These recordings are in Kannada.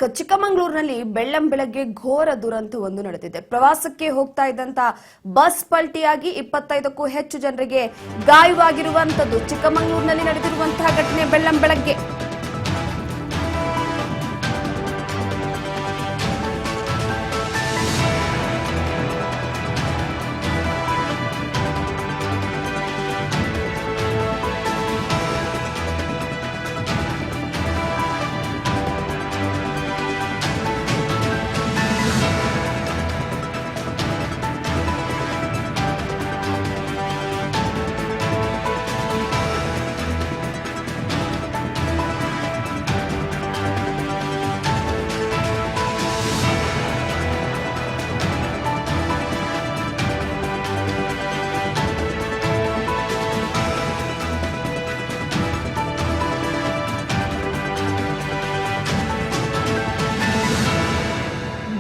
ಚಿಕ್ಕಮಗಳೂರಿನಲ್ಲಿ ಬೆಳ್ಳಂಬೆಳಗ್ಗೆ ಘೋರ ದುರಂತವೊಂದು ನಡೆದಿದೆ. ಪ್ರವಾಸಕ್ಕೆ ಹೋಗ್ತಾ ಇದ್ದಂತ ಬಸ್ ಪಲ್ಟಿಯಾಗಿ 25ಕ್ಕೂ ಹೆಚ್ಚು ಜನರಿಗೆ ಗಾಯವಾಗಿರುವಂತದ್ದು ಚಿಕ್ಕಮಗಳೂರಿನಲ್ಲಿ ನಡೆದಿರುವಂತಹ ಘಟನೆ ಬೆಳ್ಳಂಬೆಳಗ್ಗೆ.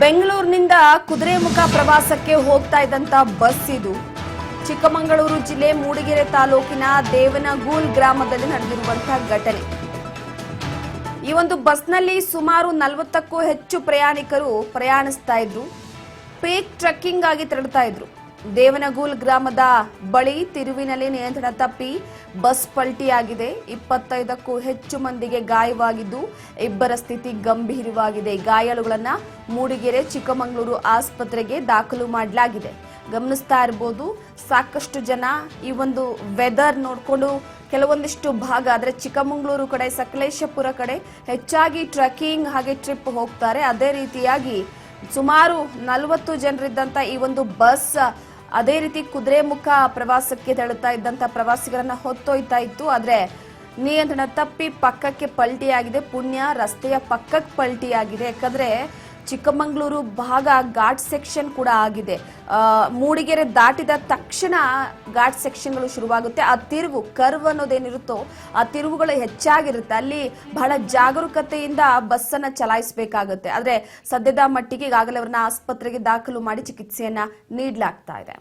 ಬೆಂಗಳೂರಿನಿಂದ ಕುದುರೆಮುಖ ಪ್ರವಾಸಕ್ಕೆ ಹೋಗ್ತಾ ಇದ್ದಂತ ಬಸ್ ಇದು ಚಿಕ್ಕಮಗಳೂರು ಜಿಲ್ಲೆ ಮೂಡಿಗೆರೆ ತಾಲೂಕಿನ ದೇವನಗೂಲ್ ಗ್ರಾಮದಲ್ಲಿ ನಡೆದಿರುವಂತಹ ಘಟನೆ. ಈ ಒಂದು ಬಸ್ನಲ್ಲಿ ಸುಮಾರು 40ಕ್ಕೂ ಹೆಚ್ಚು ಪ್ರಯಾಣಿಕರು ಪ್ರಯಾಣಿಸ್ತಾ ಇದ್ರು. ಪೀಕ್ ಟ್ರಕ್ಕಿಂಗ್ ಆಗಿ ತೆರಳುತ್ತಾ ಇದ್ರು. ದೇವನಗೂಲ್ ಗ್ರಾಮದ ಬಳಿ ತಿರುವಿನಲ್ಲಿ ನಿಯಂತ್ರಣ ತಪ್ಪಿ ಬಸ್ ಪಲ್ಟಿಯಾಗಿದೆ. 25ಕ್ಕೂ ಹೆಚ್ಚು ಮಂದಿಗೆ ಗಾಯವಾಗಿದ್ದು ಇಬ್ಬರ ಸ್ಥಿತಿ ಗಂಭೀರವಾಗಿದೆ. ಗಾಯಾಳುಗಳನ್ನ ಮೂಡಿಗೆರೆ ಚಿಕ್ಕಮಗಳೂರು ಆಸ್ಪತ್ರೆಗೆ ದಾಖಲು ಮಾಡಲಾಗಿದೆ. ಗಮನಿಸ್ತಾ ಇರಬಹುದು, ಸಾಕಷ್ಟು ಜನ ಈ ಒಂದು ವೆದರ್ ನೋಡಿಕೊಂಡು ಕೆಲವೊಂದಿಷ್ಟು ಭಾಗ ಆದರೆ ಚಿಕ್ಕಮಗಳೂರು ಕಡೆ ಸಕಲೇಶಪುರ ಕಡೆ ಹೆಚ್ಚಾಗಿ ಟ್ರೆಕ್ಕಿಂಗ್ ಹಾಗೆ ಟ್ರಿಪ್ ಹೋಗ್ತಾರೆ. ಅದೇ ರೀತಿಯಾಗಿ ಸುಮಾರು 40 ಜನರಿದ್ದಂತ ಈ ಒಂದು ಬಸ್ ಅದೇ ರೀತಿ ಕುದುರೆಮುಖ ಪ್ರವಾಸಕ್ಕೆ ತೆರಳುತ್ತಾ ಇದ್ದಂತ ಪ್ರವಾಸಿಗರನ್ನ ಹೊತ್ತೊಯ್ತಾ ಇತ್ತು. ಆದ್ರೆ ನಿಯಂತ್ರಣ ತಪ್ಪಿ ಪಕ್ಕಕ್ಕೆ ಪಲ್ಟಿಯಾಗಿದೆ. ಪುಣ್ಯ ರಸ್ತೆಯ ಪಕ್ಕಕ್ಕೆ ಪಲ್ಟಿಯಾಗಿದೆ. ಯಾಕಂದ್ರೆ ಚಿಕ್ಕಮಗಳೂರು ಭಾಗ ಘಾಟ್ ಸೆಕ್ಷನ್ ಕೂಡ ಆಗಿದೆ. ಮೂಡಿಗೆರೆ ದಾಟಿದ ತಕ್ಷಣ ಘಾಟ್ ಸೆಕ್ಷನ್ಗಳು ಶುರುವಾಗುತ್ತೆ. ಆ ತಿರುವು ಕರ್ವ್ ಅನ್ನೋದೇನಿರುತ್ತೋ ಆ ತಿರುವುಗಳು ಹೆಚ್ಚಾಗಿರುತ್ತೆ. ಅಲ್ಲಿ ಬಹಳ ಜಾಗರೂಕತೆಯಿಂದ ಬಸ್ಸನ್ನ ಚಲಾಯಿಸಬೇಕಾಗುತ್ತೆ. ಆದ್ರೆ ಸದ್ಯದ ಮಟ್ಟಿಗೆ ಈಗಾಗಲೇ ಅವರನ್ನ ಆಸ್ಪತ್ರೆಗೆ ದಾಖಲು ಮಾಡಿ ಚಿಕಿತ್ಸೆಯನ್ನ ನೀಡಲಾಗ್ತಾ ಇದೆ.